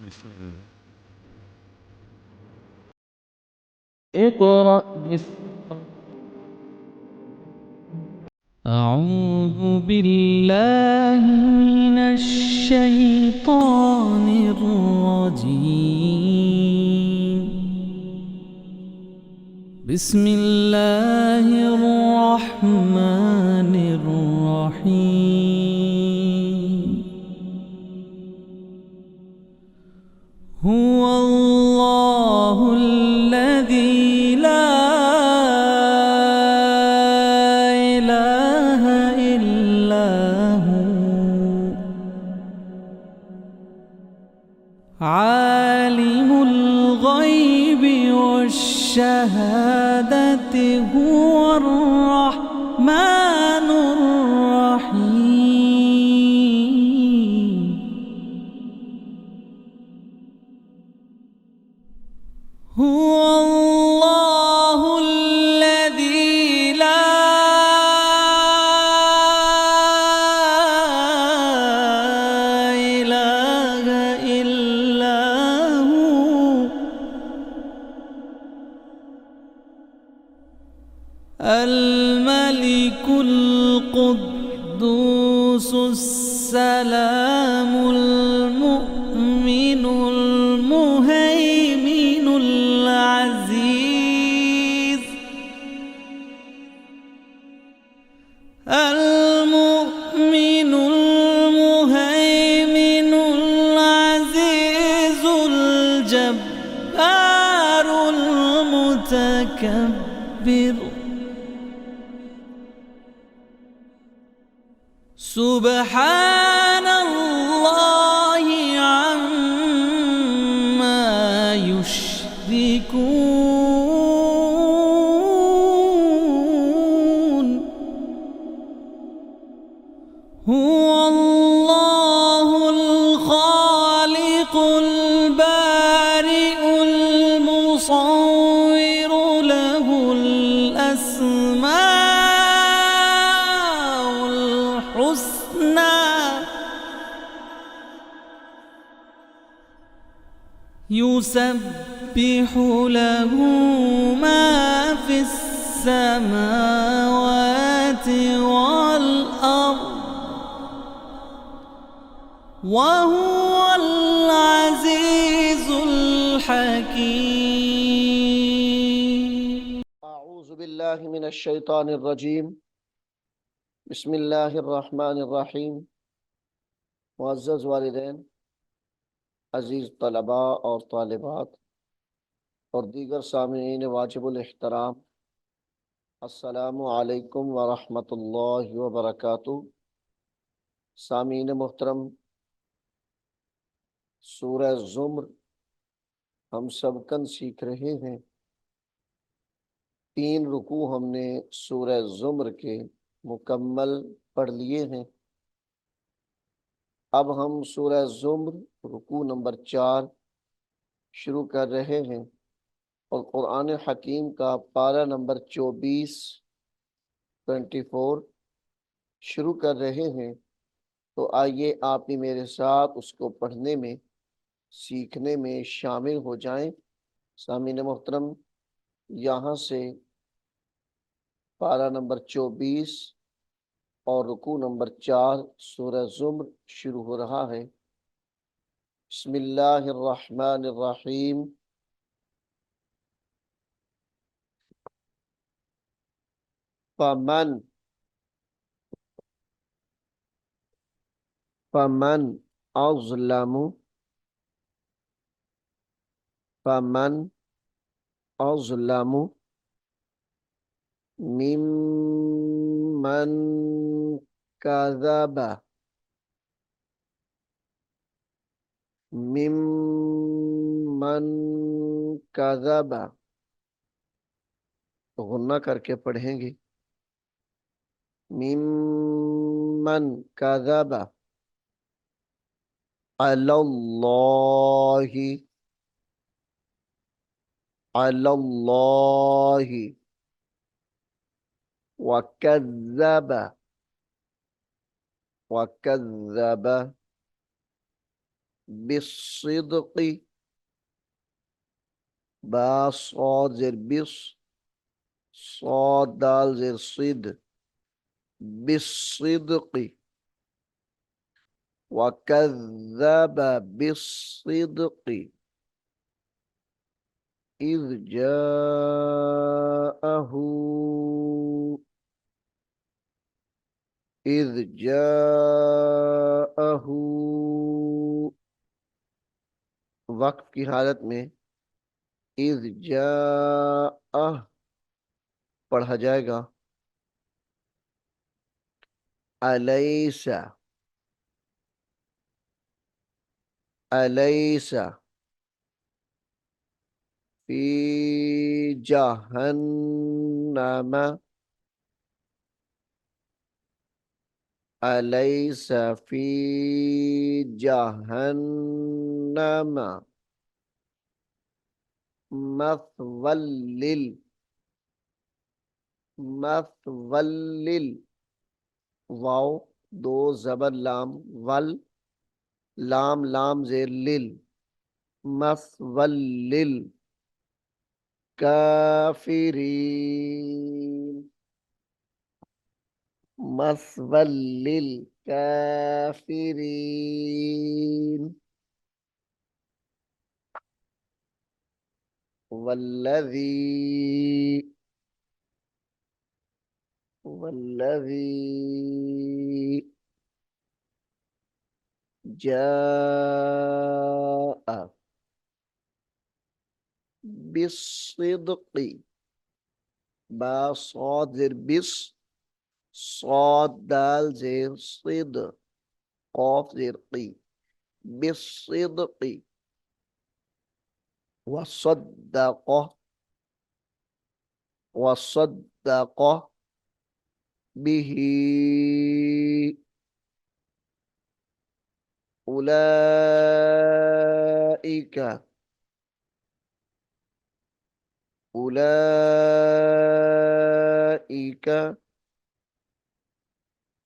بسم الله. اقرأ باسم أعوذ بالله من الشيطان الرجيم. بسم الله الرحمن الرحيم. هو الله الذي لا إله إلا هو عالم الغيب والشهادة هو الرحمن الرحيم. هو الله الذي لا إله إلا هو الملك القدوس السلام المؤمن المهيمن العزيز المؤمن المهيمن العزيز الجبار المتكبر سبحان الله عما يشركون. هو الله الخالق البارئ المصور له الأسماء الحسنى يسبح له ما في السماوات والأرض وهو العزيز الحكيم. أعوذ بالله من الشيطان الرجيم. بسم الله الرحمن الرحیم. मुअज़्ज़ज़ वालिदैन, अज़ीज़ तलबा और तालिबात और दीगर सामीईन वाजिबुल एहतराम, अस्सलामु अलैकुम व रहमतुल्लाहि व बरकातुहू। सामीईन मुहतरम, सूरह ज़ुम्र हम सबकन सीख रहे हैं। 3 रुकू हमने सूरह ज़ुम्र के मुकम्मल पढ़ लिए हैं। अब हम सूरह ज़ुम्र रुकू नंबर 4 शुरू कर रहे हैं और कुरान हकीम का पारा नंबर 24 शुरू कर रहे हैं। तो आइए आप भी मेरे साथ उसको पढ़ने में, सीखने में शामिल हो जाएं। सामीन मोहतरम, यहाँ से पारा नंबर 24 और रुकू नंबर 4 सूरह ज़ुम्र शुरू हो रहा है। बिस्मिल्लाहिर्रहमानिर्रहीम। फमन फमन अज़लमु फमन अज़लमु मिम्मन कज़ब मिम्मन कज़ब। तो गुन्ना करके पढ़ेंगे। मिम्मन कज़ब अलल्लाहि अलल्लाहि वकज़्ज़ब वकज़्ज़ब बिस्सिद्क़ि, बा सौद ज़ेर बिस, सौद दाल ज़ेर सिद, बिस्सिद्क़ि। वकज़्ज़ब बिस्सिद्क़ि इज़ जाअहू, इज़ जाअहू। वक्फ की हालत में इज़ जाअह पढ़ा जाएगा। अलैसा, अलैसा फी जहन्नम, अलैसा फी जहन्नम मथवल्लिल, मथवल्लिल। वाव दो जबर लाम, वल लाम लाम जेर लिल, मथवल्लिल काफिरीन, मथवल्लिल काफिरीन। वल्लज़ी, वल्लज़ी जाअ बिस्सिद्क़ि, बा सौद ज़ेर बिस, सौद दाल ज़ेर सिद, क़ाफ ज़ेर क़ी, बिस्सिद्क़ि। वसद्दक़, वसद्दक़ बिही, उलाइका, उलाइका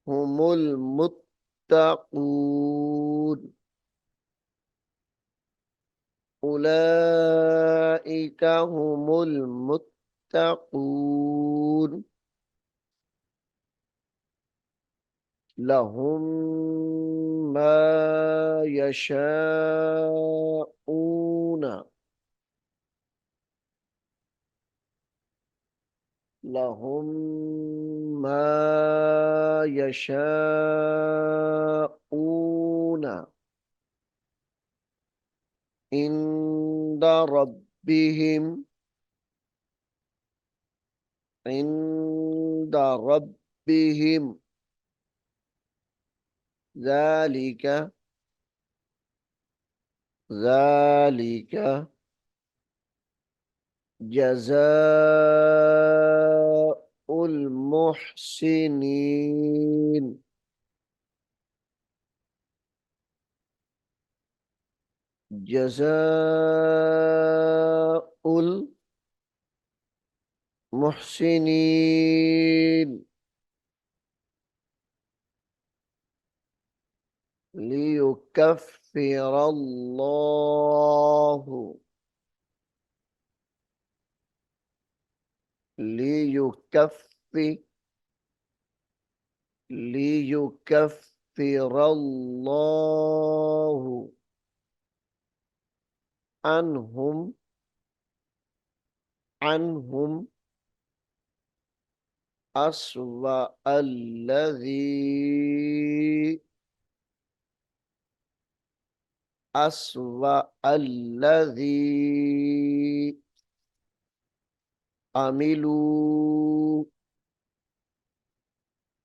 हुमुल मुत्तक़ून, उलाइका हुमुल मुत्तक़ून। लहुम मा यशाऊन, लहुम मा यशाऊन इंदा रब्बिहिम, इंदा रब्बिहिम ज़ालिका, ज़ालिका जज़ाउल मुहसिनीन, जज़ाउल मुहसिनीन। लियुकफ्फिरल्लाहु, लियुकफ्फि, लियुकफ्फिरल्लाहु अन्हुम, अन्हुम अस्वा अल्लज़ी, अस्वा अल्लज़ी अमिलू,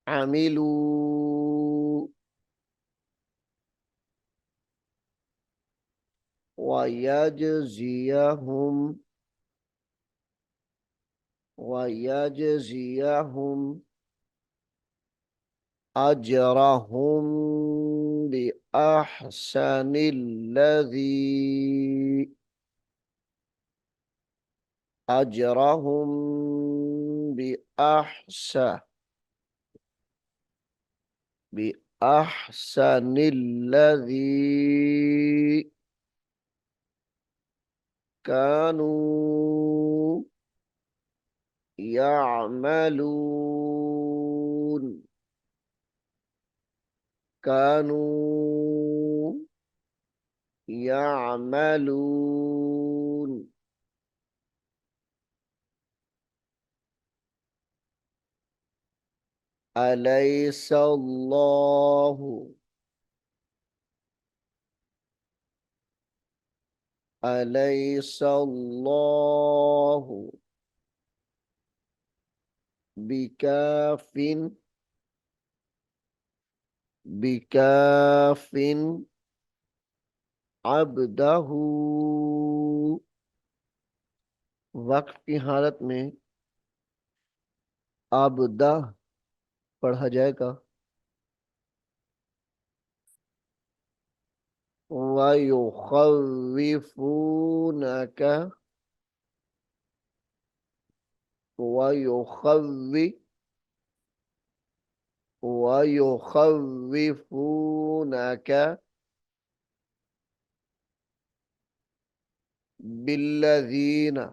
अमिलू वयजज़ियहुम, वयजज़ियहुम अजरहुम बिअहसनिल्लज़ी, अजरहुम बिअहसन, अहसनिल्लज़ी कानू यामलून कानू यामलून। अलैहिस्सल्लाहु अलैहिस्सल्लाहु बिकाफिन बिकाफिन अब्दहू। वक्फ की हालत में अब्दा पढ़ा जाएगा। वयुखव्विफूनका वयुखव्वि वयुखव्विफूनका बिल्लज़ीना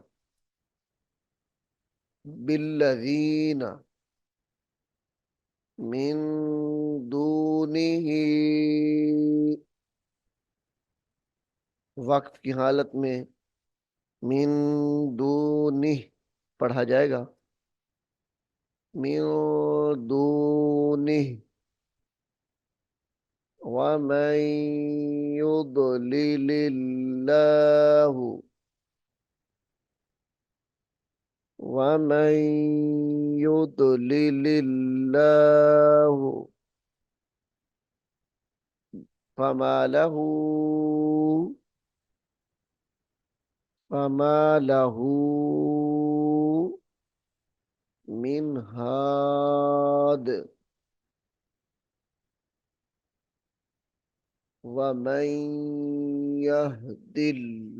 बिल्लज़ीना मिन दूनिही। वक्फ की हालत में मिन दूनिह पढ़ा जाएगा। मिन दूनिह वमन युद्लिलिल्लाहु वमन युद्लिलिल्लाहु फमा लहू मिन हाद वमन यहदिल्लाहु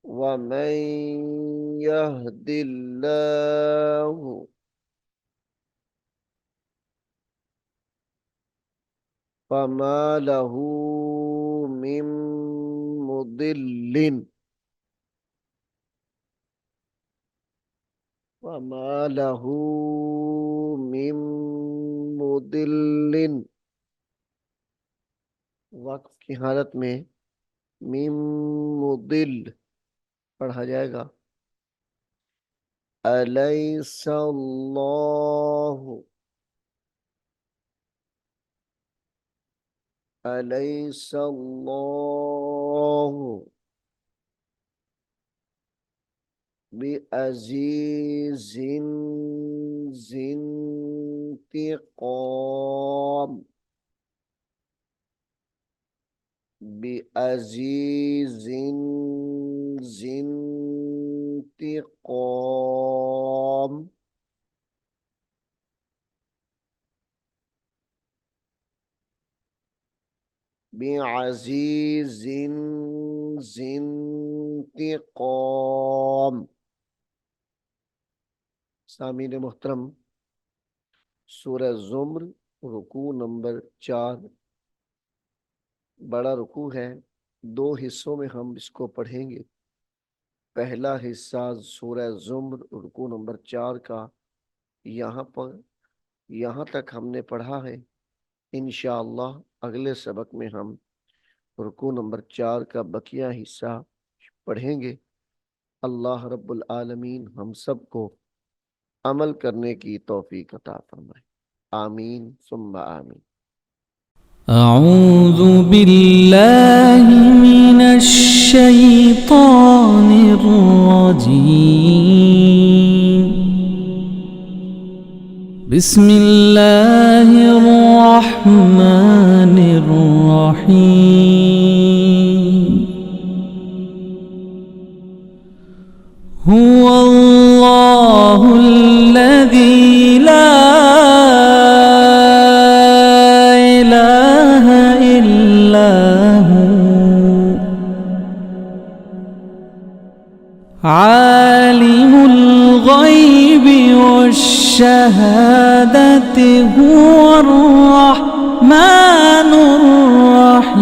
वमन यहदिल्लाहु फमा लहू मिन मुदिल्लिन वमा लहू मिन मुदिल्लिन। वक्फ की हालत में मिन मुदिल पढ़ा जाएगा। अलैहिस्सल्लाहु अलैहिस्सल्लाहु बिअज़ीज़िन ज़िंतिक़ाम बिअज़ीज़िन ज़िंतिक़ाम बिअज़ीज़िन ज़िंतिक़ाम। सामीन मोहतरम, सूरह ज़ुम्र रुकू नंबर 4 बड़ा रुकू है। 2 हिस्सों में हम इसको पढ़ेंगे। पहला हिस्सा सूरह ज़ुम्र रुकू नंबर 4 का यहाँ तक हमने पढ़ा है। इंशाअल्लाह अगले सबक में हम रुकू नंबर 4 का बकिया हिस्सा पढ़ेंगे। अल्लाह रब्बुल आलमीन हम सबको अमल करने की तौफीक अता फरमाए। आमीन सुम्मा आमीन। أعوذ بالله من الشيطان الرجيم. بسم الله الرحمن الرحيم. هو الله الذي لا إله إلا هو عالم الغيب والشهادة هو الرحمن الرحيم.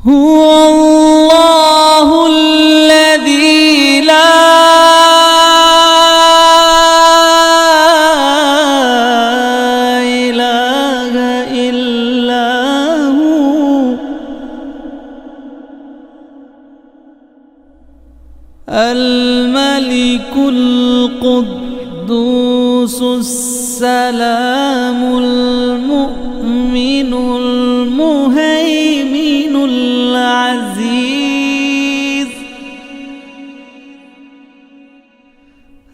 هو الله الذي لا إله إلا هو الملك القدوس السلام المؤمن المهيمن العزيز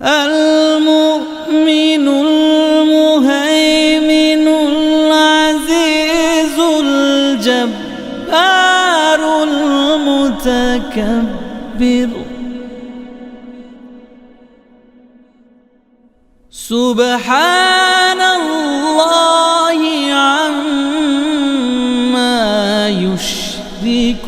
المؤمن المهيمن العزيز الجبار المتكبر. سبحان الله عما يشركون.